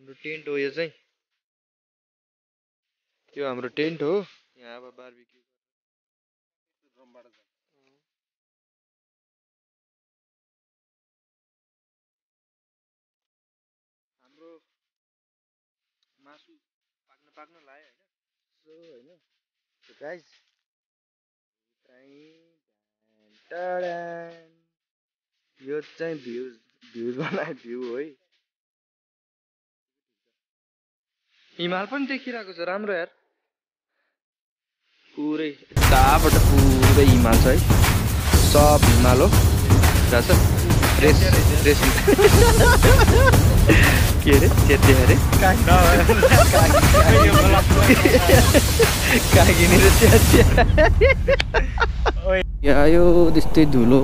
हाम्रो टेन्ट हो यो चाहिँ यो हाम्रो टेन्ट हो यहाँ अब बारबिक्यू हाम्रो मासु पाक्न लायो हैन सो गाइस यो चाहिँ भ्युज बनाए भ्यू है हिमाल पनि देखिरहेको छ राम्रो यार पुरै यताबाट पुरै हिमाल छ है सब हिमाल हो जान्छ रेस के अरे चेते अरे कागिनी र यो त्यस्तै धुलो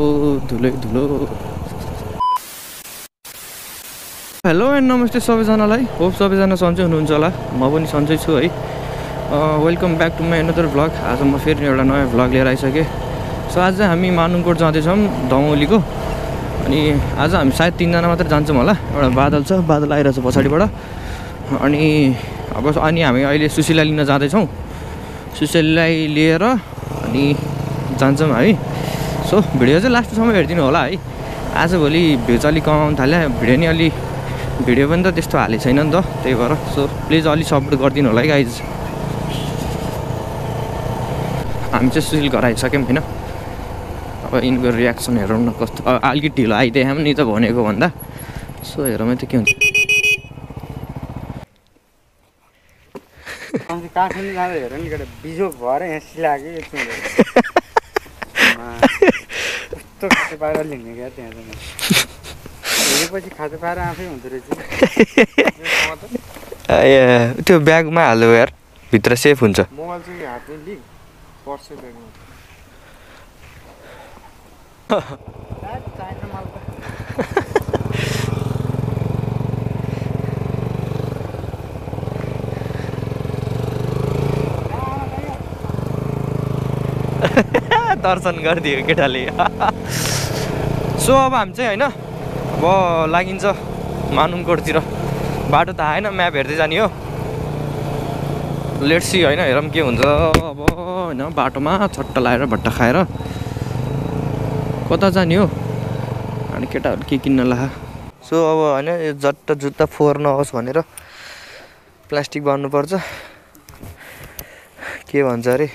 हेलो एन्ड नमस्ते सबैजनालाई होप सबैजना सन्चै हुनुहुन्छ होला म पनि सन्चै छु है welcome back to my another vlog आज म फेरि एउटा नयाँ भ्लग लिएर आइसकेँ सो आज चाहिँ हामी मानुङकोट जाँदैछौँ दमौलीको अनि आज हामी सायद 3 जना मात्र जान्छौँ होला एउटा बादल छ बादल आइरहेछ पछाडिबाट अनि हामी अहिले सुशीला लिन जाँदैछौँ सुशीलालाई लिएर अनि जान्छौँ हामी सो भिडियो चाहिँ लास्टसम्म हेरिदिनु होला है आजभोलि भ्युज अलिक कमाउनु थाल्यो भिडियो पनि त त्यस्तो हालेको छैन नि त त्यही भएर सो प्लिज अलिक सपोर्ट गरिदिनु होला है गाइज हामी चाहिँ सुशील घर आइसक्यौँ होइन अब यिनको रियाक्सन हेरौँ न कस्तो अलिकति ढिलो आइदिएँ नि त भनेको भन्दा सो हेरौँ त के हुन्छ काठमाडौँ जाँदा हेर नि केटा बिजोक भएर यहाँ सिलाएको कस्तो खाँचो पारेर लिने क्या त्यहाँ त हेरेपछि खाँचो पारेर आफै हुँदो रहेछ त्यो ब्यागमा हाल्यो यार भित्र सेफ हुन्छ मोबाइल चाहिँ हातले लिक पर्छ ब्यागमा दर्शन गरिदियो केटाले सो अब हामी चाहिँ होइन अब लागिन्छ मानुङकोटतिर बाटो त आएन म्याप हेर्दै जाने हो लेट्स सी होइन हेरौँ के हुन्छ अब होइन बाटोमा छट्ट लगाएर भट्टा खाएर कता जाने हो अनि केटाहरू के किन्न ला सो अब होइन यो जट्ट जुत्ता फोहोर नहोस् भनेर प्लास्टिक बान्नुपर्छ के भन्छ अरे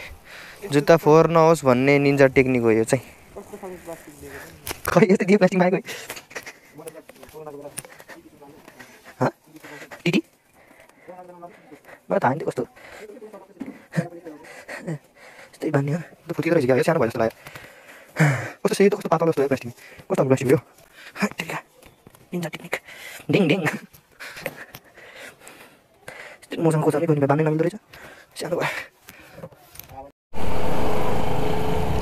जुत्ता फोहोर नहोस् भन्ने निन्जा टेक्निक हो यो चाहिँ खै यस्तो दियो प्लास्टिक मागेको टिटी मलाई थाहा नि कस्तो यस्तै भन्ने हो फुटेको रहेछ क्या सानो भयो जस्तो लाग्यो कस्तो सेतो कस्तो पातलो जस्तो प्लास्टिक कस्तो प्लास्टिक हो निन्जा टेक्निक डिङ डिङ मसँग खोज्दै पनि बाँध्नै नमिल्दो रहेछ सानो भयो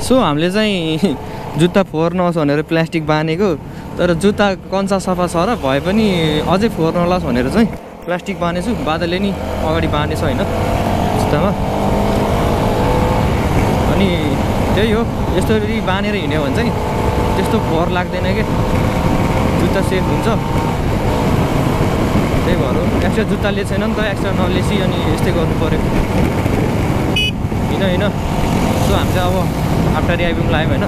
सो हामीले चाहिँ जुत्ता फोहोर नहोस् भनेर प्लास्टिक बाँधेको तर जुत्ता कन्सा सफा छ र भए पनि अझै फोहोर नहोस् भनेर चाहिँ प्लास्टिक बाँधेछु बादलले नि अगाडि बाँधेछ होइन जुत्तामा अनि त्यही हो यस्तोरी बाँधेर हिँड्यो भने चाहिँ त्यस्तो फोहोर लाग्दैन कि जुत्ता सेफ हुन्छ त्यही भएर एक्स्ट्रा जुत्ता लिएको छैन नि त एक्स्ट्रा नलेसी अनि यस्तै गर्नु पऱ्यो होइन सो हामी चाहिँ अब आफ्टर आइपुग्नु लाग्यो होइन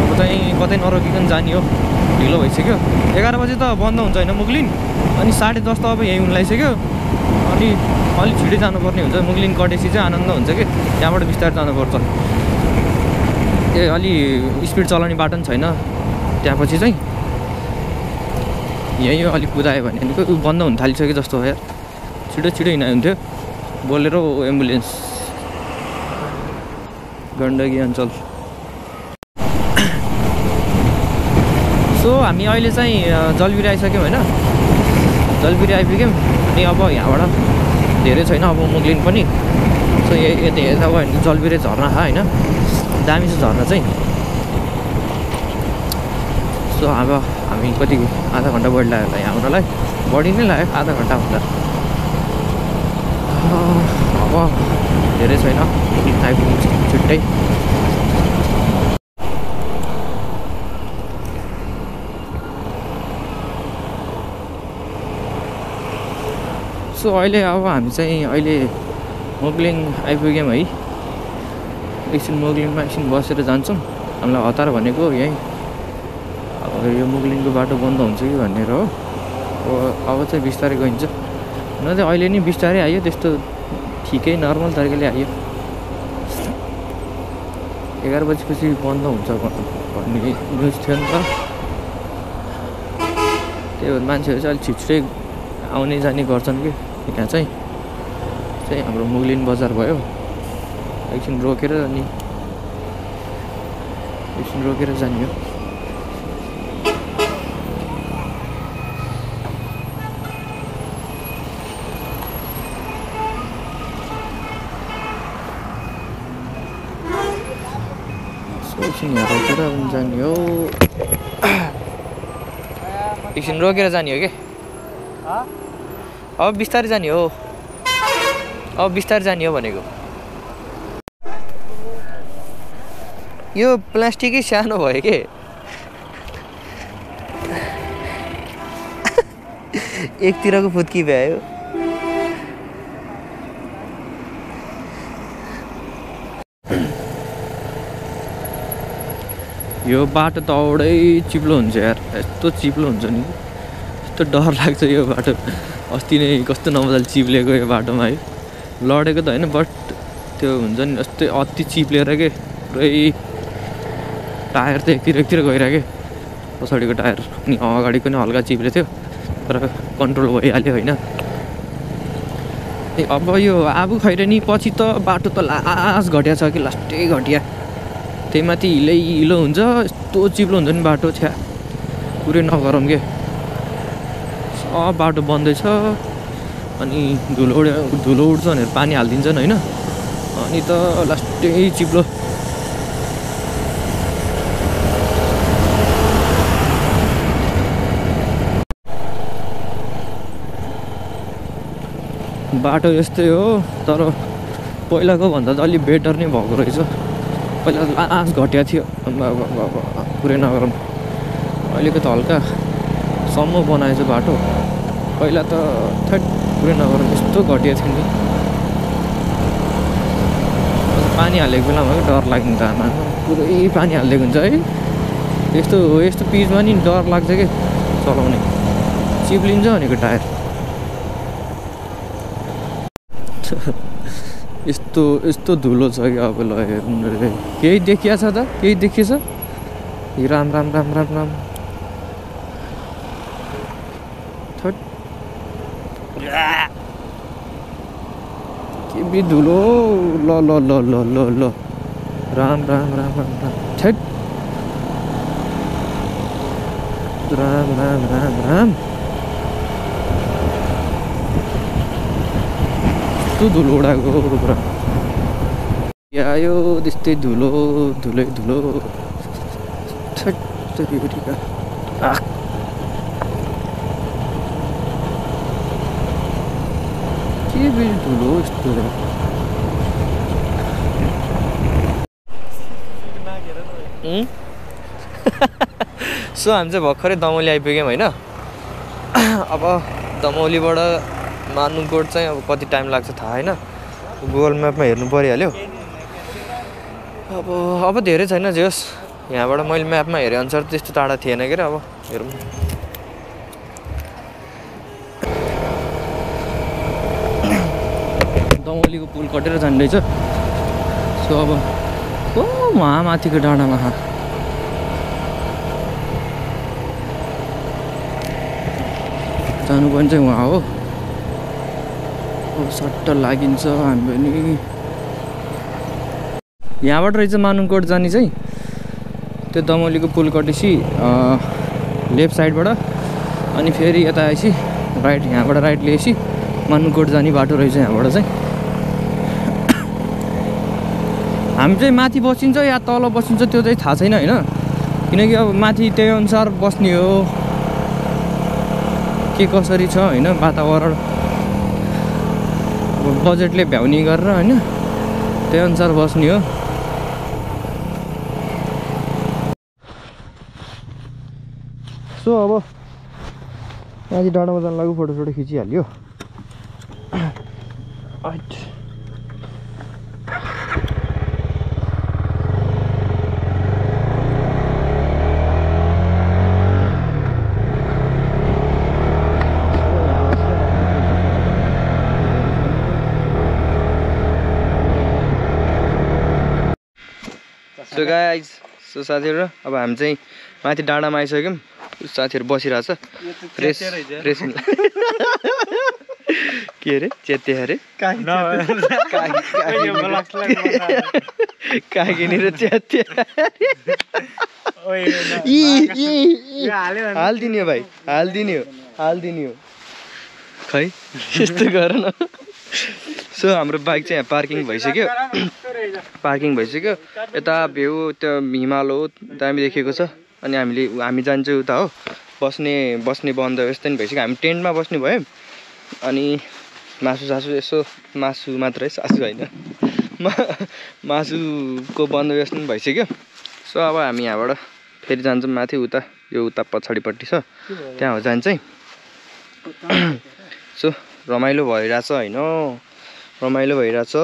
अब चाहिँ कतै नरोकिकन जाने हो ढिलो भइसक्यो 11 बजे त बन्द हुन्छ होइन मुगलिन अनि 10:30 त अब यहीँ हुन लागिसक्यो अनि अलिक छिटै जानुपर्ने हुन्छ मुगलिन कटेपछि चाहिँ आनन्द हुन्छ कि त्यहाँबाट बिस्तारै जानुपर्छ ए अलि स्पिड चलाउने बाटो पनि छैन त्यहाँपछि चाहिँ यहीँ हो अलिक कुदायो भने बन्द हुन थालिसक्यो जस्तो हो यार छिटो हिँडाइ हुन्थ्यो बोलेरो एम्बुलेन्स गण्डकी अञ्चल सो हामी अहिले चाहिँ जलबिरी आइसक्यौँ होइन जलबिरी आइपुग्यौँ अनि अब यहाँबाट धेरै छैन अब मुगलिन पनि सो यति हेर्दा भयो भने जलबिरी झर्ना होइन दामी छ झर्ना चाहिँ सो अब हामी कति आधा घन्टा बढी लाग्यो होला यहाँ आउनलाई बढी नै लाग्यो आधा घन्टा भन्दा अब धेरै छैन आइपुग्नु छिट्टै सो अहिले अब हामी चाहिँ अहिले मोगलिङ आइपुग्यौँ है। एकछिन मोगलिङमा एकछिन बसेर जान्छौँ। हामीलाई हतार भनेको यहीँ अब यो मोगलिङको बाटो बन्द हुन्छ कि भनेर हो। अब चाहिँ बिस्तारै गइन्छ। न चाहिँ अहिले नि बिस्तारै आयो, त्यस्तो ठिकै नर्मल तरिकाले आयो। 11 बजीपछि बन्द हुन्छ भन्ने न्युज थियो नि त। त्यही भएर मान्छेहरू चाहिँ अलिक छिटै आउने जाने गर्छन् कि यहाँ चाहिँ हाम्रो मुगलिन बजार भयो। एकछिन रोकेर जाने हो। एकछिन यहाँ रोकेर जाने हो। एकछिन रोकेर जाने हो कि अब बिस्तारै जाने हो। अब बिस्तारै जाने हो भनेको। यो प्लास्टिकै सानो भयो के एकतिरको फुत्की भ्यायो। यो बाटो त औडै चिप्लो हुन्छ यार। यस्तो चिप्लो हुन्छ नि, यस्तो डर लाग्छ यो बाटो। अस्ति नै कस्तो नमजाले चिप्लेको यो बाटोमा है। लडेको त होइन बट त्यो हुन्छ नि यस्तै अति चिप्लेर के पुरै टायर त एकतिर गइरहेको पछाडिको टायर अनि अगाडिको नि हल्का चिप्ले थियो तर कन्ट्रोल भइहाल्यो होइन। अब यो आबु खैरेनी पछि त बाटो त लास्ट घटिया छ कि लास्टै घटिया। त्यही माथि हिलो हुन्छ, यस्तो चिप्लो हुन्छ नि बाटो। छ्या पुरै नगरौँ के। सब बाटो बन्दैछ अनि धुलो उड्छ भनेर पानी हालिदिन्छन् होइन। अनि त लास्टै चिप्लो। बाटो यस्तै हो तर पहिलाको भन्दा त अलि बेटर नै भएको रहेछ। पहिला लास्ट घटिया थियो पुरै नगरौँ। अहिलेको त हल्का सम्म बनाएछ बाटो। पहिला त पुरै नगरौँ यस्तो घटिया थियो नि। पानी हालेको बेलामा डर लाग्ने त आमा पुरै पानी हालिदिएको हुन्छ है। यस्तो पिचमा नि डर लाग्छ कि चलाउने। चिप्लिन्छ भनेको टायर। यस्तो धुलो छ कि अब ल हेर्नु रे। केही देखिया छ त? केही देखिएछ? राम के बि धुलो। ल राम छट राम यस्तो धुलो उडाएको पुरा आयो। त्यस्तै धुलो छट बिउटीका के बि धुलो यस्तो। सो हामी चाहिँ भर्खरै दमौली आइपुग्यौँ होइन। अब दमौलीबाट मानुकोट चाहिँ अब कति टाइम लाग्छ थाहा होइन। गुगल म्यापमा हेर्नु परिहाल्यो। अब धेरै छैन जे होस्। यहाँबाट मैले म्यापमा हेरे अनुसार त्यस्तो टाढा थिएन के अब हेरौँ। दमौलीको पुल कटेर जाँदैछ। सो अब वहाँ माथिको डाँडामा जानुपर्ने चाहिँ वहाँ हो। सट्ट लागिन्छ हामी पनि। यहाँबाट रहेछ मानुकोट जाने चाहिँ। त्यो दमौलीको पुल कटेपछि लेफ्ट साइडबाट अनि फेरि यता आएपछि राइट। यहाँबाट राइट लिएपछि मानुकोट जाने बाटो रहेछ यहाँबाट चाहिँ। हामी चाहिँ माथि बसिन्छ या तल बसिन्छ त्यो चाहिँ थाहा छैन होइन। किनकि अब माथि त्यही अनुसार बस्ने हो के कसरी छ होइन वातावरण बजेटले भ्याउने गरेर होइन त्यही अनुसार बस्ने हो। सो अब माथि डाँडामा जानु लागि फोटो खिचिहाल्यो। सो गाइज सो साथीहरु अब हामी चाहिँ माथि डाँडामा आइसक्यौँ साथीहरु बसिरहेछ फ्रेस फ्रेस के अरे चेते अरे कागिनी र चेते हालिदिने हो भाइ हालिदिने हो खै यस्तो गर न सो हाम्रो बाइक चाहिँ यहाँ पार्किङ भइसक्यो यता भ्यू त्यो हिमाल हो दामी देखेको छ अनि हामी जान्छौँ उता हो बस्ने बन्दोबस्त नि भइसक्यो हामी टेन्टमा बस्ने भयौँ अनि मासु यसो मासु मात्रै सासु होइन मासुको बन्दोबस्त पनि भइसक्यो सो अब हामी यहाँबाट फेरि जान्छौँ माथि उता पछाडिपट्टि छ त्यहाँ हो जान्छ है सो रमाइलो भइरहेछ होइन रमाइलो भइरहेछ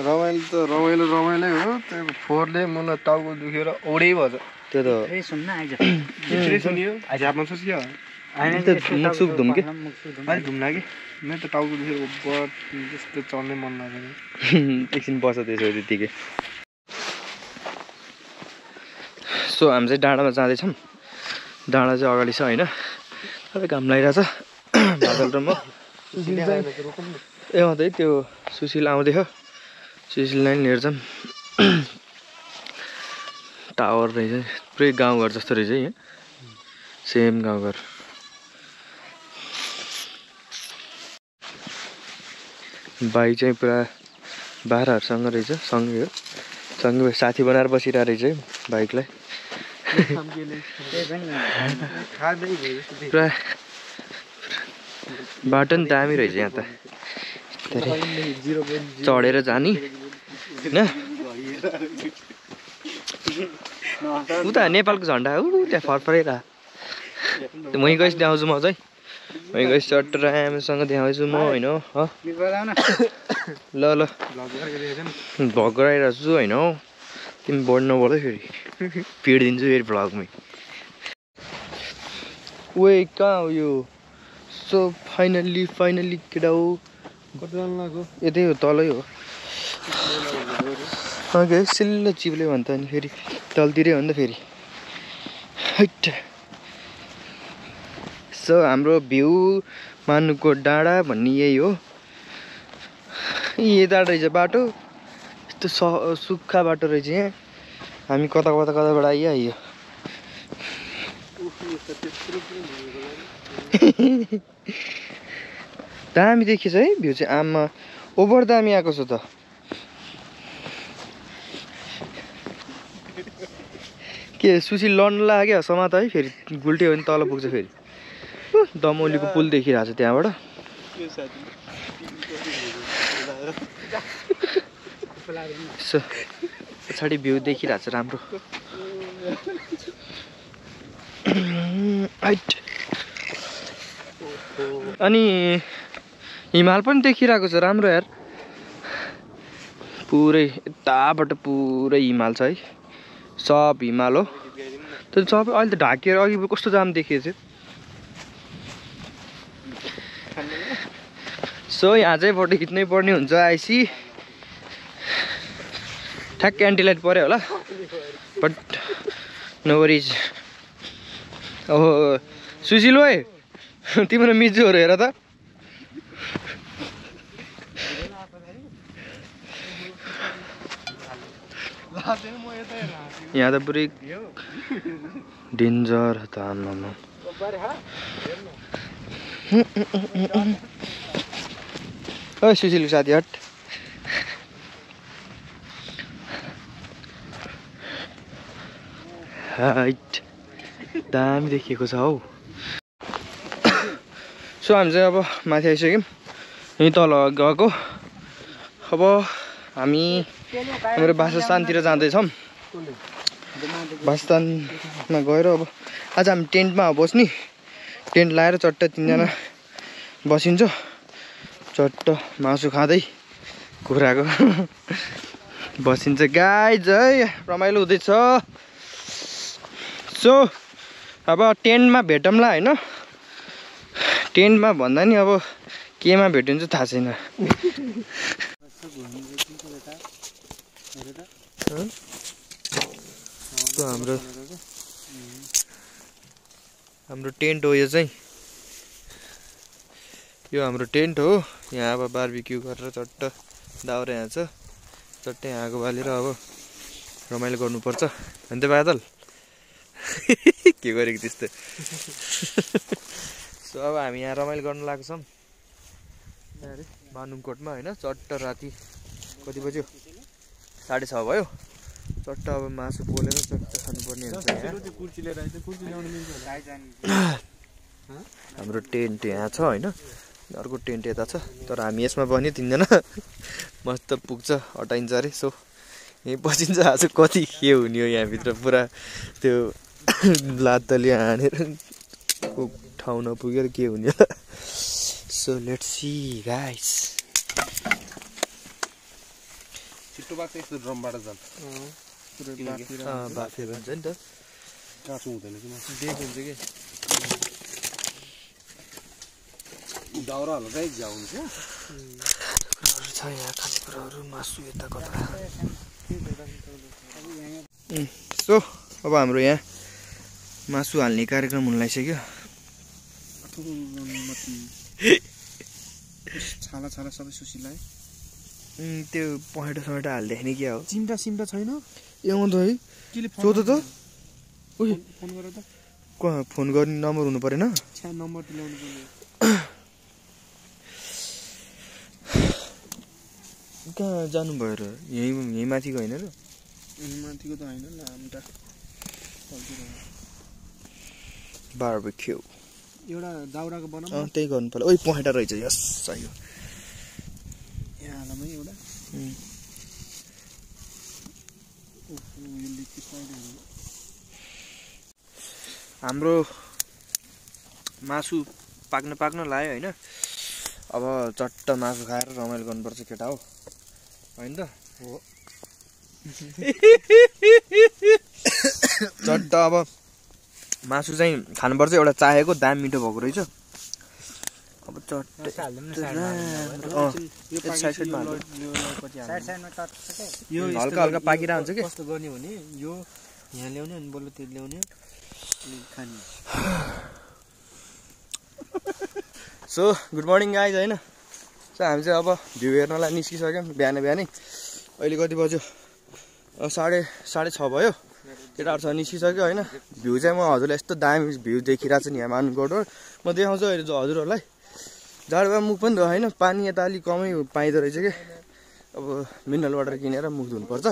रमाइलो हो त्यो फोहोरले मलाई टाउको दुखेर औडै भन्छ त्यो त मुखसुख धुम के अहिले घुम्ला कि मेरो त टाउको दुखेर त्यस्तो चल्नै मन लाग्दैन एकछिन बस्छ त्यसो त्यतिकै सो हामी चाहिँ डाँडामा जाँदैछौँ डाँडा चाहिँ अगाडि छ होइन सबै घाम लागिरहेछ बादल र म ए अँ त्यो सुशील आउँदैछ सुशीललाई पनि हेर्छौँ टावर रहेछ पुरै गाउँघर जस्तो रहेछ यहाँ सेम गाउँघर बाइक चाहिँ पुरा बाह्रहरूसँग रहेछ सँगै हो सँगै साथी बनाएर बसिरहेको रहेछ बाइकलाई पुरा बाटो नि दामी रहेछ यहाँ त चढेर जाने होइन उता नेपालको झन्डा ऊ त्यहाँ फरफरैरा वहीँ गएपछि देखाउँछु म चाहिँ वहीँ गएपछि चट्ट राम्रोसँग देखाउँछु म होइन ल भ्लग गराइरहेको छु होइन तिमी बढ्नु नबढ्दै फेरि पिड दिन्छु फेरि भ्लगमै ओए कहाँ हो यो सो फाइनल्ली केटा हो यतै हो तलै हो ओके सिल्लो चिप्ले भन्छ नि फेरि तलतिरै हो नि त फेरि हैट सो हाम्रो भ्यू मानुको डाँडा भन्ने यही हो यता रहेछ बाटो यस्तो सुक्खा बाटो रहेछ यहाँ हामी कताबाट आइयो दामी देखिन्छ है भ्यू चाहिँ आमा ओभर दामी आएको छ त के सुशील लड्न लाग्यो समात है फेरि गुल्ट्यो भने तल पुग्छ फेरि दमौलीको पुल देखिरहेको छ त्यहाँबाट पछाडि भ्यू देखिरहेको छ राम्रो अनि हिमाल पनि देखिरहेको छ राम्रो यार पुरै यताबाट पुरै हिमाल छ है सब हिमाल हो त्यो सबै अहिले त ढाकेर अघि कस्तो जाम देखिएको थियो सो यहाँ चाहिँ फोटो खिच्नै पर्ने हुन्छ आइसी ठ्याक्क एन्टिलाइट पऱ्यो होला बट नो वरिज ओहो सुशील ओए तिम्रो मिजुहरू हेर त यहाँ त पुरै डेन्जर त आम्मामा ओ सुशीलको साथी हट हाइट दामी देखिएको छ हौ सो हामी चाहिँ अब माथि आइसक्यौँ यहीँ तल गएको अब हामी हाम्रो वासस्थानतिर जाँदैछौँ वासस्थानमा गएर अब आज हामी टेन्टमा बस्ने टेन्ट लाएर चट्ट 3 जना बसिन्छ चट्ट मासु खाँदै कुखुराको बसिन्छ गाइज है, रमाइलो हुँदैछ। सो अब टेन्टमा भेटौँला होइन, टेन्टमा भन्दा नि अब केमा भेटिन्छ थाहा छैन। हाम्रो टेन्ट हो यो चाहिँ, यो हाम्रो टेन्ट हो। यहाँ अब बारबिक्यू गरेर चट्ट दाउरा यहाँ छ, चट्टै आगो बालेर अब रमाइलो गर्नुपर्छ अन्त बादल के गरेको त्यस्तो। सो अब हामी यहाँ रमाइलो गर्न लागेको छौँ मानुङकोटमा होइन। चट्ट राति कति बज्यो, 6:30 भयो। चट्ट अब मासु पोलेर चट्ट खानुपर्ने हुन्छ। हाम्रो टेन्ट यहाँ छ होइन, अर्को टेन्ट यता छ, तर हामी यसमा पनि 3 जना मस्त पुग्छ, अटाइन्छ अरे। सो यहीँ बसिन्छ। आज कति के हुने हो यहाँभित्र, पुरा त्यो लात्तले हानेर ठाउँ नपुगेर के हुने होला। So let's see guys. छिट्टो बाक्स यस्तो ड्रमबाट जान्छ, बाफेर हुन्छ नि त, काँचो हुँदैन कि बेक हुन्छ कि। दाउरा हल्कै झ्याउनु क्या छ यहाँ खानेकुराहरू, मासु यता कता। सो अब हाम्रो यहाँ मासु हाल्ने कार्यक्रम हुन लागिसक्यो। छाला छाला सबै सुसिलाए। त्यो पहेँटा सहेँटा हाल्दाखेरि क्या हो, चिम्टा सिम्टा छैन एउटा त है केले सोध त। उही फोन गर त, फोन गर्ने नम्बर हुनु परेन, छ्या नम्बर ल्याउनु पर्ने। कहाँ जानुभयो र? यहीँ माथिको होइन र? माथिको त होइन, नामटा बारबेक्यू एउटा दाउराको बनाऊ। त्यही गर्नु पर्ला। ओइ पहेँटा रहेछ, यस चाहियो यहाँ हालमै एउटा। हाम्रो मासु पाक्न लाग्यो होइन। अब चट्ट मासु खाएर रमाइलो गर्नुपर्छ केटा हो, होइन त? हो। चट्ट अब मासु चाहिँ खानुपर्छ। एउटा चाहेको दाम मिठो भएको रहेछ। अब चट्ट हल्का हल्का पाकिरहेको हुन्छ कि। कस्तो गर्ने भने यो यहाँ ल्याउने अनि बल्ल त्यो ल्याउने खाने। सो गुड मर्निङ गाइज होइन। सो हामी चाहिँ अब भ्यू हेर्नलाई निस्किसक्यौँ बिहानै। अहिले कति बज्यो, 6:30 भयो। केटाहरूसँग निस्किसक्यो होइन। भ्यू चाहिँ म हजुरलाई यस्तो दामी भ्यू देखिरहेको छु नि यहाँ मानुङकोटबाट। म देखाउँछु अहिले हजुरहरूलाई। जाडोमा मुख पनि धो होइन, पानी यता अलिक कमै पाइँदो रहेछ कि। अब मिनरल वाटर किनेर मुख धुनुपर्छ।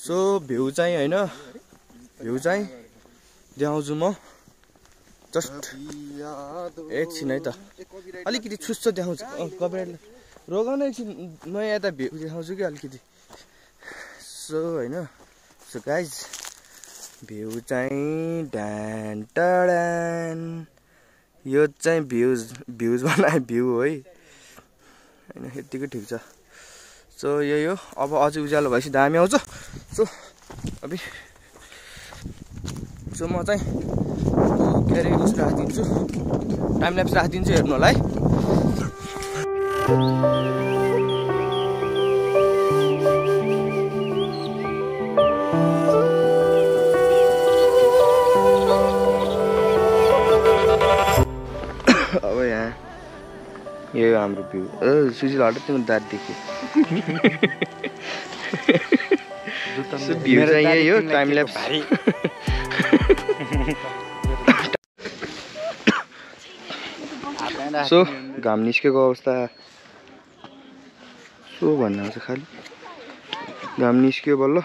सो भ्यू चाहिँ होइन, भ्यू चाहिँ देखाउँछु म। जस्ट एकछिन है त, अलिकति छुच्चो देखाउँछु। कपिराइट रोग न एकछिन, म यता भ्यू देखाउँछु कि अलिकति। सो होइन, सो गाइज भ्यू चाहिँ ड्यान टाडान, यो चाहिँ भ्युज बनाए भ्यू हो है होइन। यतिकै ठिक छ। सो यही हो। अब अझै उज्यालो भएपछि दामी आउँछ। सो म चाहिँ के अरे उस राखिदिन्छु, टाइम ल्याप्स राखिदिन्छु, हेर्नु होला है। अब यहाँ यो हाम्रो भ्यू। सुशील हट तिम्रो दाँत देखियो। भ्यू चाहिँ यही हो, टाइम ल्याप्स। सो घाम निस्केको अवस्था सो भन्नु आउँछ, खालि घाम निस्क्यो बल्ल।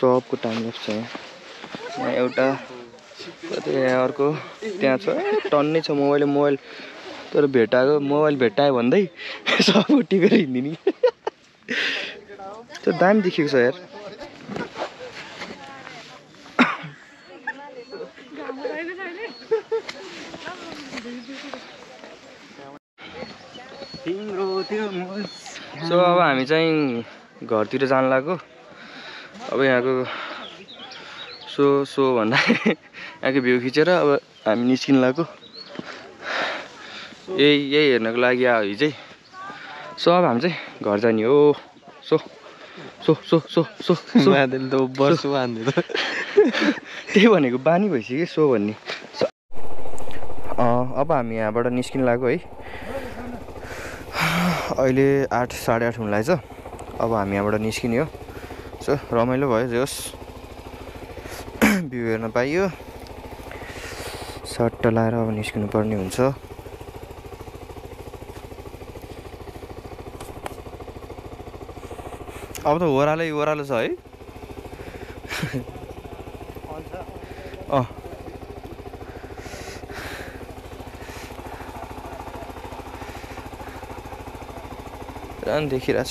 सबको टाइम ल्याप्स छ यहाँ एउटा, यहाँ अर्को, त्यहाँ छ टन्नै छ। मोबाइल तर मोबाइल भेटायो भन्दै सब टिपेर हिँडिदिने। त्यो दामी देखेको छ यार। सो अब हामी चाहिँ घरतिर जान लाग्यो अब यहाँको सो भन्दा यहाँको भ्यू खिचेर अब हामी निस्किन लाग्यो यही हेर्नको लागि आयो हिजै सो अब हामी चाहिँ घर जाने हो so so so so so so त्यही भनेको बानी भइसक्यो सो भन्ने अब हामी यहाँबाट निस्किन लाग्यो है अहिले 8 साढे 8 हुन लागेछ अब हामी यहाँबाट निस्किने हो सो रमाइलो भयो जोस् भ्यू हेर्न पाइयो सट्ट लाएर अब निस्किनु पर्ने हुन्छ अब त ओह्रालो छ है रान देखिरहेछ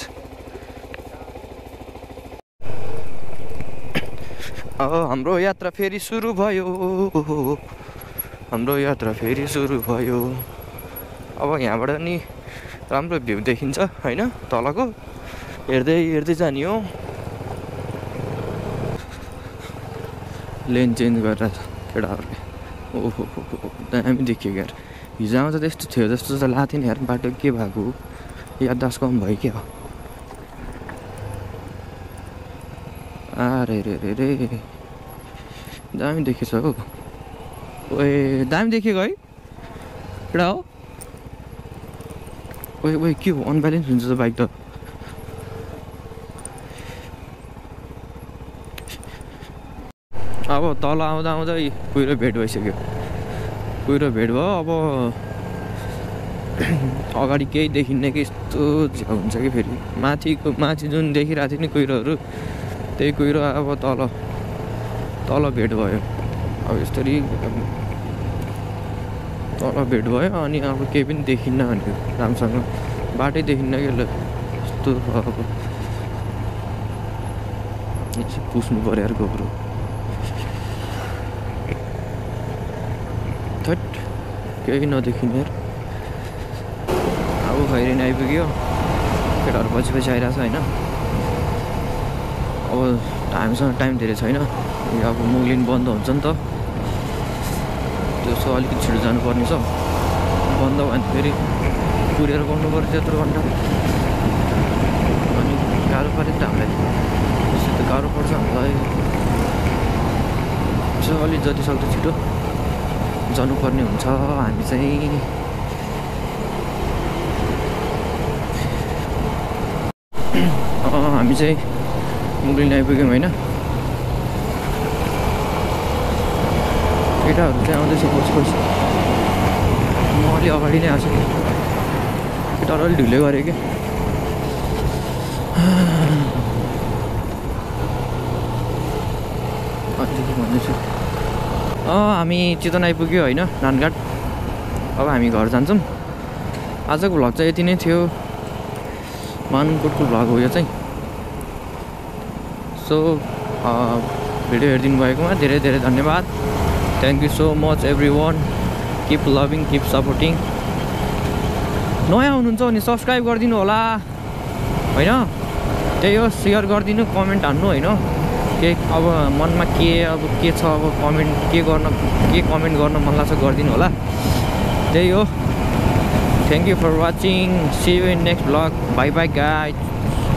अब हाम्रो यात्रा फेरि सुरु भयो अब यहाँबाट नि राम्रो भ्यू देखिन्छ हैन तलको हेर्दै जाने हो लेन चेन्ज गरेर केटाहरूले ओहो दामी देखियो यार हिजो आउँदा त्यस्तो थियो जस्तो त लाथेन यार बाटो के भएको याददाश्त कम भयो क्या अरे रे दामी देखेछ हौ ओए दामी देखेको है केटा हो ओए के हो अनब्यालेन्स हुन्छ त बाइक त अब तल आउँदा कुहिरो भेट भइसक्यो भयो अब अगाडि केही देखिन्न कि यस्तो हुन्छ कि फेरि माथि जुन देखिरहेको थियो नि कुहिरोहरू त्यही कुहिरो अब तल भेट भयो अब यसरी तल भेट भयो अनि अब केही पनि देखिन्न भनेको राम्रोसँग बाटै देखिन्न कि यस्तो अब पुस्नु पऱ्यो यार गोब्रो थट केही नदेखिने यार अब खैरिन आइपुग्यो केटाहरू पछि आइरहेछ होइन अब हामीसँग टाइम धेरै छैन अब मुगलिन बन्द हुन्छ नि त त्यो सो अलिकति छिटो जानुपर्ने छ बन्द भयो भने फेरि कुरेर गर्नु पर्छ त्यत्रो घन्टा अनि गाह्रो पऱ्यो नि त हामीलाई त्यसो त गाह्रो पर्छ हामीलाई सो अलिक जति सक्दो छिटो जानुपर्ने हुन्छ हामी चाहिँ हामी चाहिँ मुगलिन आइपुग्यौँ होइन केटाहरू चाहिँ आउँदैछ पछि म अलि अगाडि नै आएको छु केटाहरू अलिक ढिलो गरेँ क्या भन्दैछु हामी चितवन आइपुग्यो होइन नानघाट अब हामी घर जान्छौँ आजको भ्लग चाहिँ यति नै थियो मानुकोटको भ्लग हो यो चाहिँ सो भिडियो हेरिदिनु भएकोमा धेरै धेरै धन्यवाद thank you so much every one keep loving keep supporting नयाँ हुनुहुन्छ भने सब्सक्राइब गरिदिनु होला होइन त्यही हो सेयर गरिदिनु कमेन्ट हान्नु होइन के अब मनमा के छ अब के कमेन्ट गर्न मन लाग्छ गरिदिनु होला त्यही हो thank you for watching see you in next vlog bye bye guys